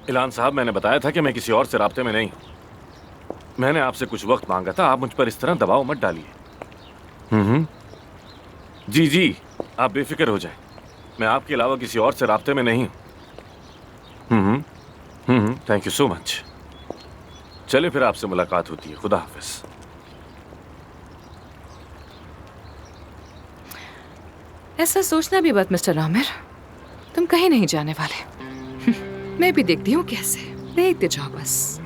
इलान साहब, मैंने बताया था कि मैं किसी और से राब्ते में नहीं हूं। मैंने आपसे कुछ वक्त मांगा था, आप मुझ पर इस तरह दबाव मत डालिए। जी जी, आप बेफिक्र हो जाएं। मैं आपके अलावा किसी और से राब्ते में नहीं हूं। Thank you so much. चले फिर, आपसे मुलाकात होती है। खुदा हाफिज। ऐसा सोचना भी मत मिस्टर आमिर, तुम कहीं नहीं जाने वाले। मैं भी देखती हूँ कैसे, देखते जाओ बस।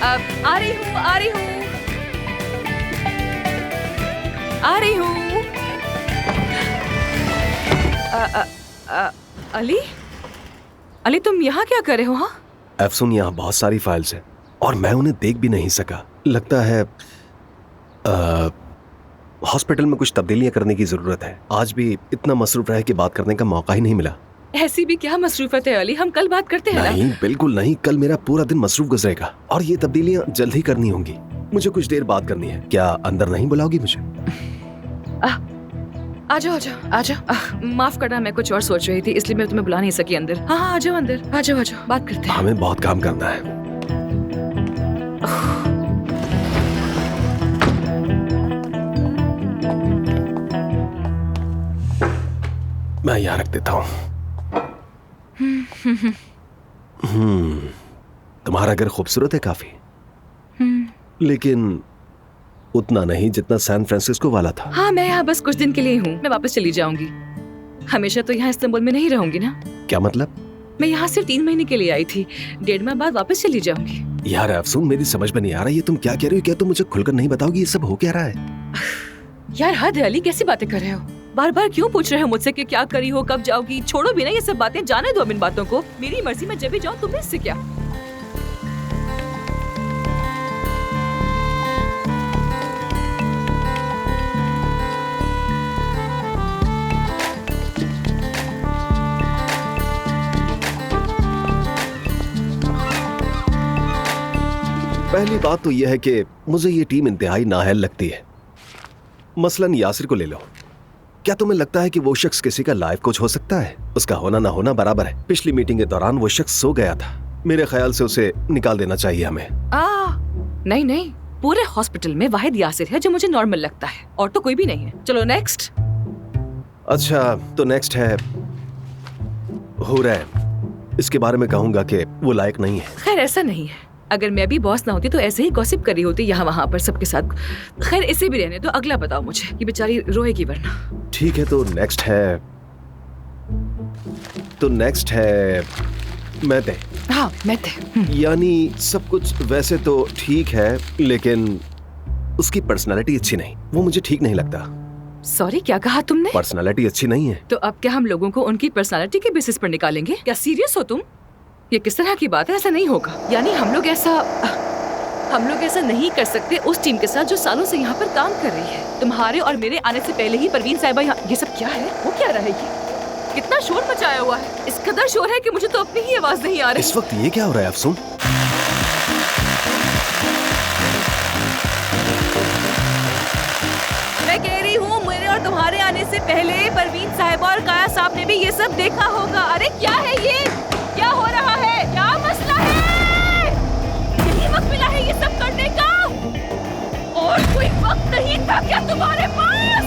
अब आ रही हूँ, आ रही हूँ, आ रही हूँ। अली, अली तुम यहाँ क्या कर रहे हो? हाँ अफसून, यहाँ बहुत सारी फाइल्स हैं और मैं उन्हें देख भी नहीं सका। लगता है हॉस्पिटल में कुछ तब्दीलियां करने की जरूरत है। आज भी इतना मसरूफ रहे कि बात करने का मौका ही नहीं मिला। ऐसी भी क्या मसरूफत है अली, हम कल बात करते हैं ना? नहीं, बिल्कुल नहीं। कल मेरा पूरा दिन मसरूफ गुजरेगा और ये तब्दीलियां जल्द ही करनी होंगी। मुझे कुछ देर बात करनी है। क्या अंदर नहीं बुलाओगी मुझे? आ जाओ, आ जाओ, आ जाओ। माफ करना, मैं कुछ और सोच रही थी, इसलिए मैं तुम्हें बुला नहीं सकी अंदर। हाँ हाँ, आ जाओ अंदर, आ जाओ, आ जाओ, बात करते हैं। हमें बहुत काम करना है। मैं यहाँ रख देता हूँ। तुम्हारा घर खूबसूरत है काफी, लेकिन उतना नहीं जितना सैन फ्रांसिस्को वाला था। हाँ, मैं यहाँ बस कुछ दिन के लिए हूँ, मैं वापस चली जाऊंगी। हमेशा तो यहाँ इस्तांबुल में नहीं रहूंगी ना। क्या मतलब? मैं यहाँ सिर्फ 3 महीने के लिए आई थी, 1.5 माह बाद वापस चली जाऊंगी। यार अफसून, मेरी समझ में नहीं आ रहा ये तुम क्या कह रही हो। क्या तुम मुझे खुलकर नहीं बताओगी ये सब हो क्या रहा है? यार हद है अली, कैसी बातें कर रहे हो? बार बार क्यों पूछ रहे हो मुझसे कि क्या करी हो, कब जाओगी? छोड़ो भी ना ये सब बातें, जाने दो अब इन बातों को। मेरी मर्जी, मैं जब भी जाऊँ, तुम्हें इससे क्या? पहली बात तो यह है कि मुझे ये टीम इंतहाई नाअहल लगती है। मसलन यासिर को ले लो। क्या तुम्हें लगता है कि वो शख्स किसी का लाइफ कोच हो सकता है? उसका होना ना होना बराबर है। पिछली मीटिंग के दौरान वो शख्स सो गया था। मेरे ख्याल से उसे निकाल देना चाहिए हमें। नहीं नहीं, पूरे हॉस्पिटल में वाहिद यासिर है जो मुझे नॉर्मल लगता है, और तो कोई भी नहीं है। चलो नेक्स्ट। अच्छा, तो नेक्स्ट है हुरै। इसके बारे में कहूंगा कि वो लायक नहीं है। खैर ऐसा नहीं है, अगर मैं भी बॉस ना होती तो ऐसे ही गॉसिप करी होती यहाँ वहाँ पर सबके साथ। खैर इसे भी रहने दो, अगला बताओ मुझे, ये बेचारी रोएगी वरना। ठीक है, तो नेक्स्ट है मैते। हाँ मैते। यानी सब कुछ वैसे तो ठीक है, लेकिन उसकी पर्सनालिटी अच्छी नहीं। वो मुझे ठीक नहीं लगता। सॉरी, क्या कहा तुमने? पर्सनालिटी अच्छी नहीं है। तो अब क्या हम लोगों को उनकी पर्सनालिटी के बेसिस पर निकालेंगे? क्या सीरियस हो तुम? ये किस तरह की बात है? ऐसा नहीं होगा। यानी हम लोग ऐसा नहीं कर सकते उस टीम के साथ जो सालों से यहाँ पर काम कर रही है। तुम्हारे और मेरे आने से पहले ही परवीन साहिबा यहाँ। ये सब क्या है? वो क्या रहा है? ये कितना शोर मचाया हुआ है? इस कदर शोर है कि मुझे तो अपनी ही आवाज नहीं आ रही। इस वक्त ये क्या हो रहा है अफसून? मैं कह रही हूँ, मेरे और तुम्हारे आने से पहले परवीन साहिबा और काया साहब ने भी ये सब देखा होगा। अरे क्या है ये? क्या हो रहा है? क्या मसला है? यही वक्त मिला है ये सब करने का? और कोई वक्त नहीं था क्या तुम्हारे पास?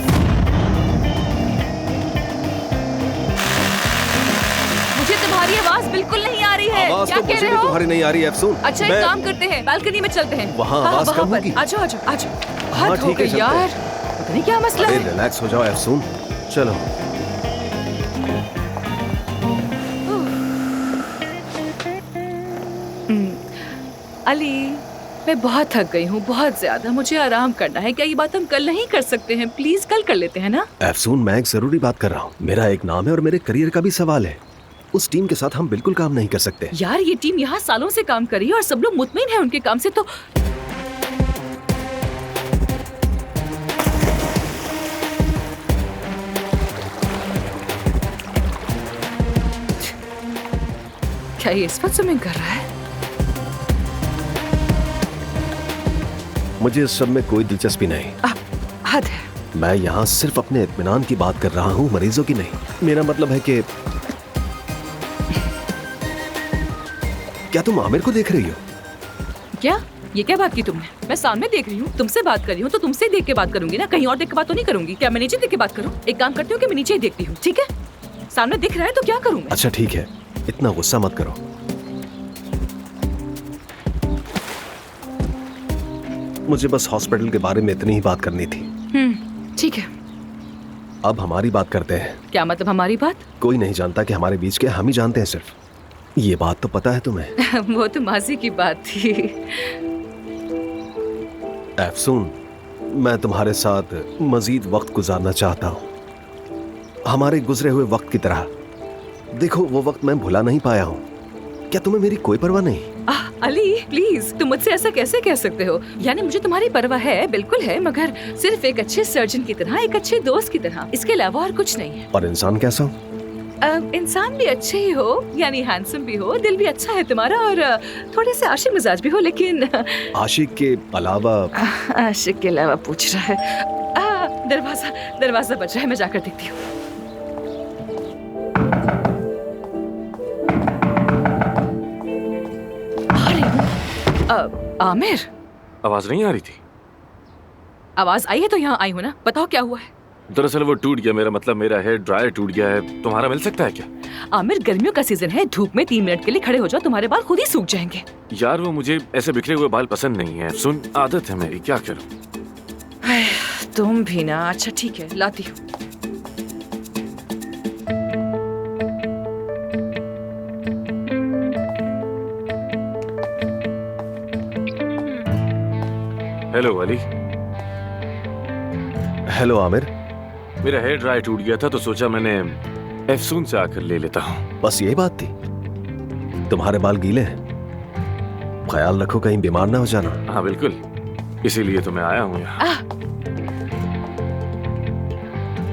मुझे तुम्हारी आवाज बिल्कुल नहीं आ रही है। आवाज क्या तो कह मुझे रहे भी हो? तुम्हारी नहीं आ रही है अफसून। अच्छा एक काम करते हैं, बालकनी में चलते हैं। वहाँ आवाज कम होगी। आ जाओ, आ जाओ, आ जाओ। हाँ, हद हो ठीक है, गई चलते यार, हैं। पता नहीं क्या मसला अरे है। रिलैक्स हो जाओ अफसून, चलो। अली, मैं बहुत थक गई हूँ, बहुत ज्यादा। मुझे आराम करना है। क्या ये बात हम कल नहीं कर सकते हैं? प्लीज कल कर लेते हैं ना। अफसून, मैं एक जरूरी बात कर रहा हूँ। मेरा एक नाम है और मेरे करियर का भी सवाल है। उस टीम के साथ हम बिल्कुल काम नहीं कर सकते। यार ये टीम यहाँ सालों से काम कर रही है और सब लोग मुतमिन है उनके काम से, तो क्या ये इस वक्त स्विमिंग कर रहा है? मुझे इस सब में कोई दिलचस्पी नहीं। हद है। मैं यहाँ सिर्फ अपने इत्मीनान की बात कर रहा हूँ, मरीजों की नहीं। मेरा मतलब है कि क्या तुम आमिर को देख रही हो? क्या ये क्या बात की तुमने? मैं सामने देख रही हूँ, तुमसे बात कर रही हूँ, तो तुमसे देख के बात करूंगी ना, कहीं और देख के बात तो नहीं करूंगी। क्या मैं नीचे देख के बात करूँ? एक काम करती हूँ कि मैं नीचे ही देखती हूँ, ठीक है? सामने दिख रहा है तो क्या करूँ मैं? अच्छा ठीक है, इतना गुस्सा मत करो। मुझे बस हॉस्पिटल के बारे में इतनी ही बात करनी थी। ठीक है। अब हमारी बात करते हैं। क्या मतलब हमारी बात? कोई नहीं जानता कि हमारे बीच के, हम ही जानते हैं सिर्फ। ये बात तो पता है तुम्हें। वो तो माजी की बात थी। अफसून, मैं तुम्हारे साथ मजीद वक्त गुजारना चाहता हूँ, हमारे गुजरे हुए वक्त की तरह। देखो, वो वक्त मैं भुला नहीं पाया हूँ। क्या तुम्हें मेरी कोई परवाह नहीं? अली प्लीज, तुम मुझसे ऐसा कैसे कह सकते हो? यानी मुझे तुम्हारी परवाह है, बिल्कुल है, मगर सिर्फ एक अच्छे सर्जन की तरह, एक अच्छे दोस्त की तरह। इसके अलावा और कुछ नहीं है। और इंसान कैसा हो? इंसान भी अच्छे ही हो, यानी हैंडसम भी हो, दिल भी अच्छा है तुम्हारा, और थोड़े से आशिक मिजाज भी हो। लेकिन आशिक के अलावा? आशिक के अलावा पूछ रहा है। दरवाजा बज रहा है, मैं जाकर देखती हूँ। आमिर, आवाज नहीं आ रही थी? आवाज आई है तो यहाँ आई हूँ ना। बताओ क्या हुआ है? दरअसल वो टूट गया, मेरा मतलब मेरा हेयर ड्रायर टूट गया है। तुम्हारा मिल सकता है क्या? आमिर, गर्मियों का सीजन है, धूप में 3 मिनट के लिए खड़े हो जाओ, तुम्हारे बाल खुद ही सूख जाएंगे। यार वो मुझे ऐसे बिखरे हुए बाल पसंद नहीं है। सुन, आदत है मेरी, क्या करूं? तुम भी ना। अच्छा ठीक है, लाती हूँ। हेलो अली। हेलो आमिर। मेरा हेयर ड्रायर टूट गया था तो सोचा मैंने अफसून से आकर ले लेता हूँ। बस यही बात थी? तुम्हारे बाल गीले हैं, ख्याल रखो कहीं बीमार ना हो जाना। हाँ बिल्कुल, इसीलिए तो मैं आया हूँ यहाँ।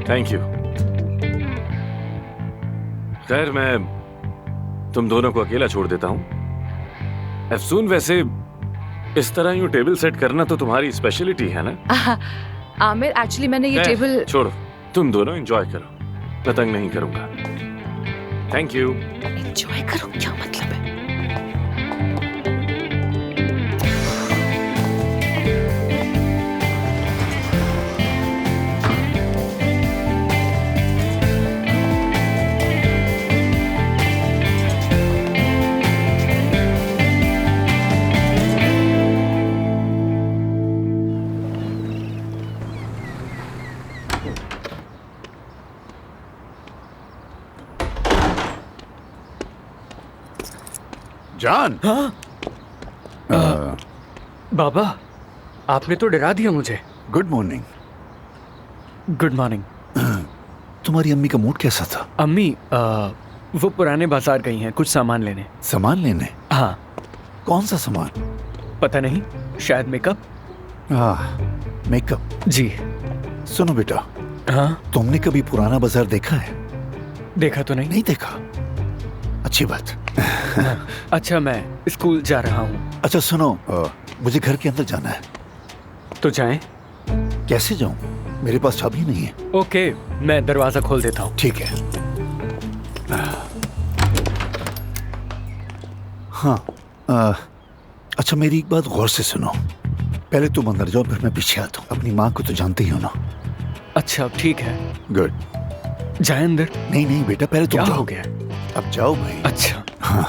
Thank you. खैर, मैं तुम दोनों को अकेला छोड़ देता हूँ। अफसून, वैसे इस तरह यूं टेबल सेट करना तो तुम्हारी स्पेशलिटी है ना? आमिर, एक्चुअली मैंने ये टेबल। छोड़ो, तुम दोनों एंजॉय करो, मैं तंग नहीं करूंगा। Thank you. एंजॉय करो क्या मतलब है? जान। हाँ? बाबा, आपने तो डरा दिया मुझे। Good morning. Good morning. तुम्हारी अम्मी का मूड कैसा था? अम्मी वो पुराने बाजार गई हैं कुछ सामान लेने। सामान लेने? हाँ। कौन सा सामान? पता नहीं, शायद मेकअप। मेकअप? जी। सुनो बेटा। हाँ? तुमने कभी पुराना बाजार देखा है? देखा तो नहीं। नहीं देखा? अच्छी बात। अच्छा, मैं स्कूल जा रहा हूँ। अच्छा सुनो, मुझे घर के अंदर जाना है। तो जाएं? कैसे जाऊं? मेरे पास चाबी नहीं है। ओके, मैं दरवाजा खोल देता हूँ। ठीक है। हाँ। अच्छा, मेरी एक बात गौर से सुनो। पहले तुम अंदर जाओ, फिर मैं पीछे आता हूँ। अपनी माँ को तो जानते ही हो ना। अच्छा ठीक है। गुड। जाए अंदर? नहीं नहीं बेटा, पहले तुम क्या जाओ। हो गया? अब जाओ भाई। अच्छा। हाँ।